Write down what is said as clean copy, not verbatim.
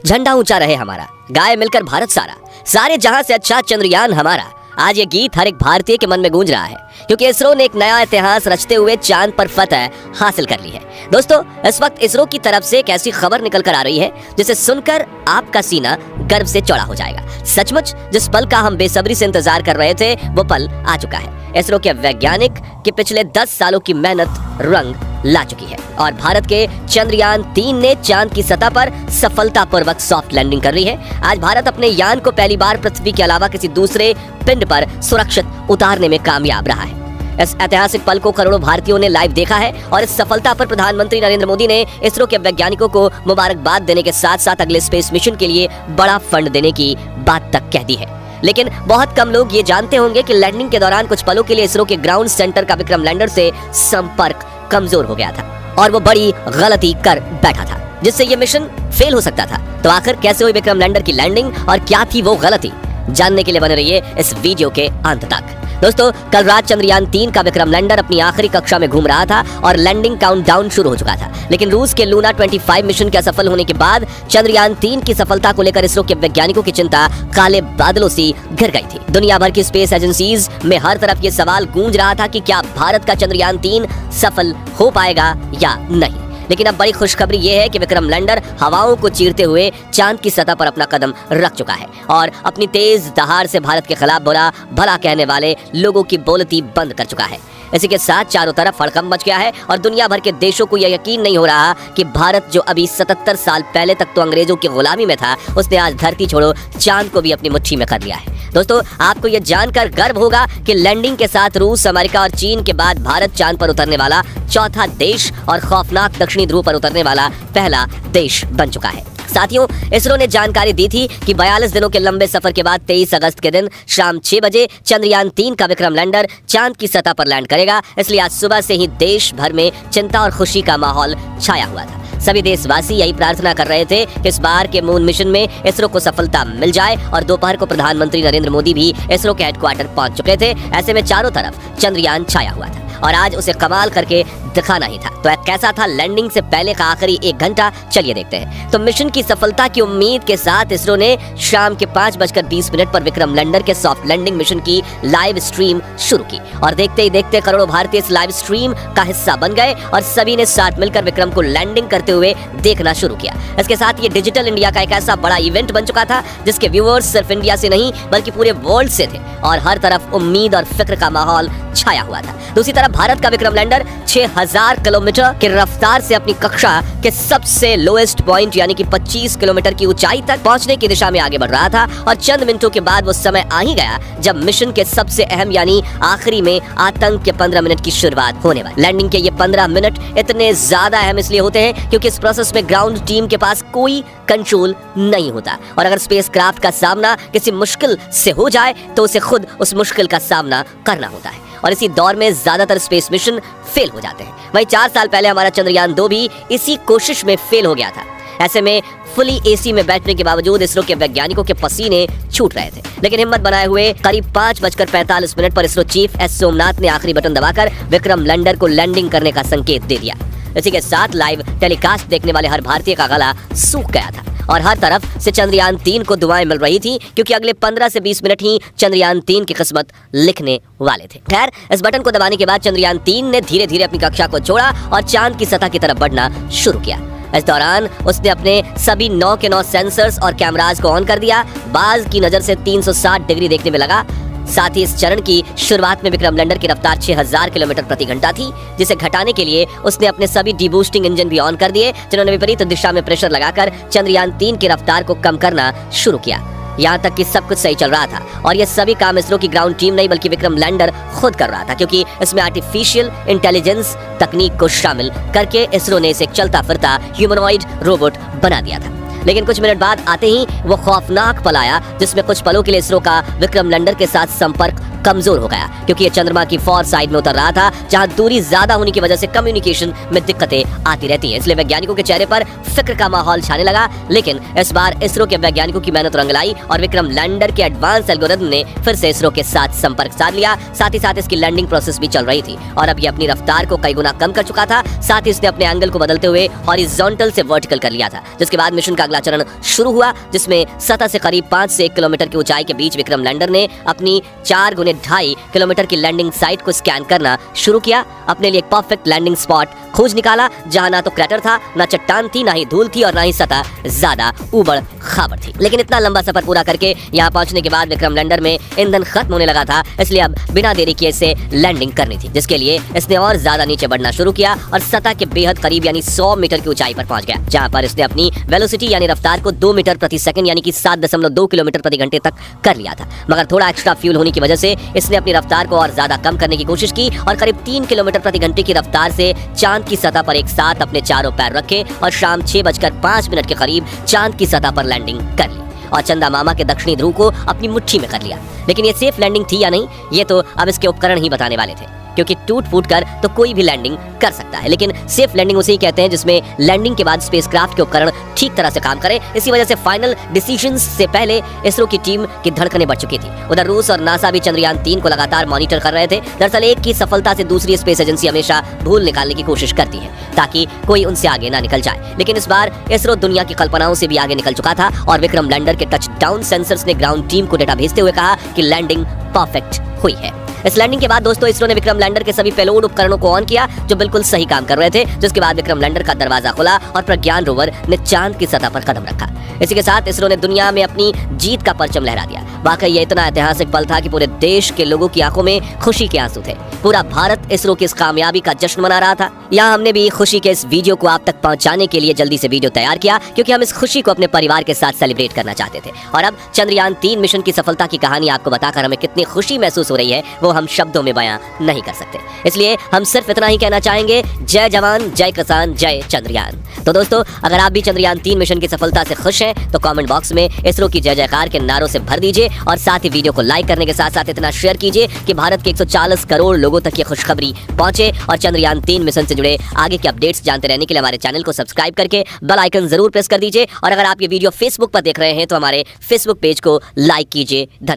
झंडा ऊंचा रहे हमारा, गाए मिलकर भारत सारा, सारे जहां से अच्छा चंद्रयान हमारा। आज ये गीत हर एक भारतीय के मन में गूंज रहा है, क्योंकि इसरो ने एक नया इतिहास रचते हुए चांद पर फतह हासिल कर ली है। दोस्तों, इस वक्त इसरो की तरफ से एक ऐसी खबर निकल कर आ रही है जिसे सुनकर आपका सीना गर्व से चौड़ा हो जाएगा। सचमुच जिस पल का हम बेसब्री से इंतजार कर रहे थे वो पल आ चुका है। इसरो के वैज्ञानिक के पिछले 10 सालों की मेहनत रंग ला चुकी है और भारत के चंद्रयान 3 ने चांद की सतह पर सफलतापूर्वक सॉफ्ट लैंडिंग कर ली है। आज भारत अपने यान को पहली बार पृथ्वी के अलावा किसी दूसरे पिंड पर सुरक्षित उतारने में कामयाब रहा है। इस ऐतिहासिक पल को करोड़ों भारतीयों ने लाइव देखा है और इस सफलता पर प्रधानमंत्री नरेंद्र मोदी ने इसरो के वैज्ञानिकों को मुबारकबाद देने के साथ साथ अगले स्पेस मिशन के लिए बड़ा फंड देने की बात तक कह दी है। लेकिन बहुत कम लोग ये जानते होंगे कि लैंडिंग के दौरान कुछ पलों के लिए इसरो के ग्राउंड सेंटर का विक्रम लैंडर से संपर्क कमजोर हो गया था और वो बड़ी गलती कर बैठा था जिससे ये मिशन फेल हो सकता था। तो आखिर कैसे हुई विक्रम लैंडर की लैंडिंग और क्या थी वो गलती, जानने के लिए बने रहिए इस वीडियो के अंत तक। दोस्तों, कल रात चंद्रयान 3 का विक्रम लैंडर अपनी आखिरी कक्षा में घूम रहा था और लैंडिंग काउंटडाउन शुरू हो चुका था। लेकिन रूस के लूना 25 मिशन के असफल होने के बाद चंद्रयान 3 की सफलता को लेकर इसरो के वैज्ञानिकों की चिंता काले बादलों से घिर गई थी। दुनिया भर की स्पेस एजेंसीज में हर तरफ ये सवाल गूंज रहा था कि क्या भारत का चंद्रयान 3 सफल हो पाएगा या नहीं। लेकिन अब बड़ी खुशखबरी ये है कि विक्रम लैंडर हवाओं को चीरते हुए चांद की सतह पर अपना कदम रख चुका है और अपनी तेज दहाड़ से भारत के खिलाफ बुरा भला कहने वाले लोगों की बोलती बंद कर चुका है। इसी के साथ चारों तरफ हड़कंप मच गया है और दुनिया भर के देशों को यह यकीन नहीं हो रहा कि भारत जो अभी 77 साल पहले तक तो अंग्रेजों की गुलामी में था, उसने आज धरती छोड़ो चांद को भी अपनी मुट्ठी में कर लिया है। दोस्तों, आपको यह जानकर गर्व होगा कि लैंडिंग के साथ रूस, अमेरिका और चीन के बाद भारत चांद पर उतरने वाला चौथा देश और खौफनाक दक्षिणी ध्रुव पर उतरने वाला पहला देश बन चुका है। साथियों, इसरो ने जानकारी दी थी कि 42 दिनों के लंबे सफर के बाद 23 अगस्त के दिन शाम 6 बजे चंद्रयान 3 का विक्रम लैंडर चांद की सतह पर लैंड करेगा। इसलिए आज सुबह से ही देश भर में चिंता और खुशी का माहौल छाया हुआ था। सभी देशवासी यही प्रार्थना कर रहे थे कि इस बार के मून मिशन में इसरो को सफलता मिल जाए और दोपहर को प्रधानमंत्री नरेंद्र मोदी भी इसरो के हेडक्वार्टर पहुंच चुके थे। ऐसे में चारों तरफ चंद्रयान छाया हुआ था और आज उसे कमाल करके दिखाना ही था। तो कैसा था लैंडिंग से पहले का आखिरी 1 घंटा, चलिए देखते हैं। तो मिशन की सफलता की उम्मीद के साथ इसरो ने शाम के 5:20 पर विक्रम लैंडर के सॉफ्ट लैंडिंग मिशन की लाइव स्ट्रीम शुरू की और देखते ही देखते करोड़ों भारतीय इस लाइव स्ट्रीम का हिस्सा बन गए और सभी ने साथ मिलकर विक्रम को लैंडिंग करते हुए देखना शुरू किया। इसके साथ ये डिजिटल इंडिया का एक ऐसा बड़ा इवेंट बन चुका था जिसके व्यूअर्स सिर्फ इंडिया से नहीं बल्कि पूरे वर्ल्ड से थे और हर तरफ उम्मीद और फिक्र का माहौल छाया हुआ था। दूसरी तरफ भारत का विक्रम लैंडर 6000 किलोमीटर की रफ्तार से अपनी कक्षा के सबसे लोएस्ट पॉइंट यानी कि 25 किलोमीटर की ऊंचाई तक पहुंचने की दिशा में आगे बढ़ रहा था और चंद मिनटों के बाद वो समय आ ही गया जब मिशन के सबसे अहम यानी आखिरी में आतंक के 15 मिनट की शुरुआत होने वाली। लैंडिंग के ये 15 मिनट इतने ज्यादा अहम इसलिए होते हैं क्योंकि इस प्रोसेस में ग्राउंड टीम के पास कोई कंट्रोल नहीं होता और अगर स्पेसक्राफ्ट का सामना किसी मुश्किल से हो जाए तो उसे खुद उस मुश्किल का सामना करना होता है और इसी दौर में ज्यादातर स्पेस मिशन फेल हो जाते हैं। वहीं 4 साल पहले हमारा चंद्रयान 2 भी इसी कोशिश में फेल हो गया था। ऐसे में फुली एसी में बैठने के बावजूद इसरो के वैज्ञानिकों के पसीने छूट रहे थे, लेकिन हिम्मत बनाए हुए करीब 5:45 पर इसरो चीफ एस सोमनाथ ने आखिरी बटन दबाकर विक्रम लैंडर को लैंडिंग करने का संकेत दे दिया। इसी के साथ लाइव टेलीकास्ट देखने वाले हर भारतीय का गला सूख गया था और हर तरफ से चंद्रयान 3 को दुआएं मिल रही थी क्योंकि अगले 15 से 20 मिनट ही चंद्रयान 3 की किस्मत लिखने वाले थे। खैर, इस बटन को दबाने के बाद चंद्रयान 3 ने धीरे धीरे अपनी कक्षा को छोड़ा और चांद की सतह की तरफ बढ़ना शुरू किया। इस दौरान उसने अपने सभी 9 के 9 सेंसर्स और कैमराज को ऑन कर दिया। बाज की नजर से 360 डिग्री देखने में लगा। साथ ही इस चरण की शुरुआत में विक्रम लैंडर की रफ्तार 6000 किलोमीटर प्रति घंटा थी, जिसे घटाने के लिए उसने अपने सभी डीबूस्टिंग इंजन भी ऑन कर दिए जिन्होंने विपरीत दिशा में प्रेशर लगाकर चंद्रयान 3 की रफ्तार को कम करना शुरू किया। यहाँ तक कि सब कुछ सही चल रहा था और ये सभी काम इसरो की ग्राउंड टीम नहीं बल्कि विक्रम लैंडर खुद कर रहा था क्योंकि इसमें आर्टिफिशियल इंटेलिजेंस तकनीक को शामिल करके इसरो ने इसे चलता फिरता ह्यूमनॉइड रोबोट बना दिया था। लेकिन कुछ मिनट बाद आते ही वो खौफनाक पल आया जिसमें कुछ पलों के लिए इसरो का विक्रम लैंडर के साथ संपर्क कमजोर हो गया क्योंकि ये चंद्रमा की फॉर साइड में उतर रहा था जहां दूरी ज्यादा होने की वजह से कम्युनिकेशन में दिक्कतें आती रहती हैं। इसलिए वैज्ञानिकों के चेहरे पर फिक्र का माहौल छाने लगा। लेकिन इस बार इसरो के वैज्ञानिकों की मेहनत रंग लाई और विक्रम लैंडर के एडवांस एल्गोरिथम ने फिर से इसरो के साथ संपर्क साध लिया। साथ ही साथ इसकी लैंडिंग प्रोसेस भी चल रही थी और अब ये अपनी रफ्तार को कई गुना कम कर चुका था। साथ ही इसने अपने एंगल को बदलते हुए हॉरिजॉन्टल से वर्टिकल कर लिया था, जिसके बाद मिशन का अगला अगला चरण शुरू हुआ, जिसमें सतह से करीब 5 से 1 किलोमीटर की ऊंचाई के बीच विक्रम लैंडर ने अपनी 4 गुने 2.5 किलोमीटर की लैंडिंग साइट को स्कैन करना शुरू किया। अपने लिए एक परफेक्ट लैंडिंग स्पॉट खोज निकाला, जहां ना तो क्रैटर था, ना चट्टान थी, ना ही धूल थी और ना ही सतह ज्यादा उबड़ खाबड़ थी। लेकिन इतना लंबा सफर पूरा करके यहाँ पहुंचने के बाद विक्रम लैंडर में ईंधन खत्म होने लगा था, इसलिए अब बिना देरी किए इसे लैंडिंग करनी थी, जिसके लिए इसने और ज्यादा नीचे बढ़ना शुरू किया और सतह के बेहद करीब यानी 100 मीटर की ऊंचाई पर पहुंच गया, जहां पर इसने अपनी वेलोसिटी यानी रफ्तार को 2 मीटर प्रति सेकंड यानी कि 7.2 किलोमीटर प्रति घंटे तक कर लिया था। मगर थोड़ा एक्स्ट्रा फ्यूल होने की वजह से इसने अपनी रफ्तार को और ज्यादा कम करने की कोशिश की और करीब 3 किलोमीटर प्रति घंटे की रफ्तार से चांद की सतह पर एक साथ अपने चारों पैर रखे और शाम 6:05 के करीब चांद की सतह पर लैंडिंग कर ली और चंदा मामा के दक्षिणी ध्रुव को अपनी मुट्ठी में कर लिया। लेकिन ये सेफ लैंडिंग थी या नहीं, ये तो अब इसके उपकरण ही बताने वाले थे, क्योंकि टूट फूट कर तो कोई भी लैंडिंग कर सकता है, लेकिन सेफ लैंडिंग उसे ही कहते हैं जिसमें लैंडिंग के बाद स्पेसक्राफ्ट के उपकरण ठीक तरह से काम करें। इसी वजह से फाइनल डिसीजंस से पहले इसरो की टीम की धड़कनें बढ़ चुकी थी। उधर रूस और नासा भी चंद्रयान 3 को लगातार मॉनिटर कर रहे थे। दरअसल एक की सफलता से दूसरी स्पेस एजेंसी हमेशा भूल निकालने की कोशिश करती है ताकि कोई उनसे आगे ना निकल जाए, लेकिन इस बार इसरो दुनिया की कल्पनाओं से भी आगे निकल चुका था और विक्रम लैंडर के टच डाउन सेंसर्स ने ग्राउंड टीम को डेटा भेजते हुए कहा कि लैंडिंग परफेक्ट हुई है। इस लैंडिंग के बाद दोस्तों इसरो ने विक्रम लैंडर के सभी पेलोड उपकरणों को ऑन किया जो बिल्कुल सही काम कर रहे थे, जिसके बाद विक्रम लैंडर का दरवाजा खुला और प्रज्ञान रोवर ने चांद की सतह पर कदम रखा। इसी के साथ इसरो ने दुनिया में अपनी जीत का परचम लहरा दिया। वाकई ये इतना ऐतिहासिक पल था कि पूरे देश के लोगों की आंखों में खुशी के आंसू थे। पूरा भारत इसरो की इस कामयाबी का जश्न मना रहा था। यहाँ हमने भी खुशी के इस वीडियो को आप तक पहुंचाने के लिए जल्दी से वीडियो तैयार किया, क्योंकि हम इस खुशी को अपने परिवार के साथ सेलिब्रेट करना चाहते थे। और अब चंद्रयान 3 मिशन की सफलता की कहानी आपको बताकर हमें कितनी खुशी महसूस हो रही है वो हम शब्दों में बयां नहीं कर सकते। इसलिए हम सिर्फ इतना ही कहना चाहेंगे, जय जवान, जय किसान, जय चंद्रयान। तो दोस्तों, अगर आप भी चंद्रयान 3 मिशन की सफलता से खुश हैं तो कमेंट बॉक्स में इसरो की जय जयकार के नारों से भर दीजिए और साथ ही वीडियो को लाइक करने के साथ साथ इतना शेयर कीजिए कि भारत के 140 करोड़ लोगों तक ये खुशखबरी पहुंचे। और चंद्रयान 3 मिशन से जुड़े आगे के अपडेट्स जानते रहने के लिए हमारे चैनल को सब्सक्राइब करके बेल आइकन जरूर प्रेस कर दीजिए। और अगर आप ये वीडियो फेसबुक पर देख रहे हैं तो हमारे फेसबुक पेज को लाइक कीजिए।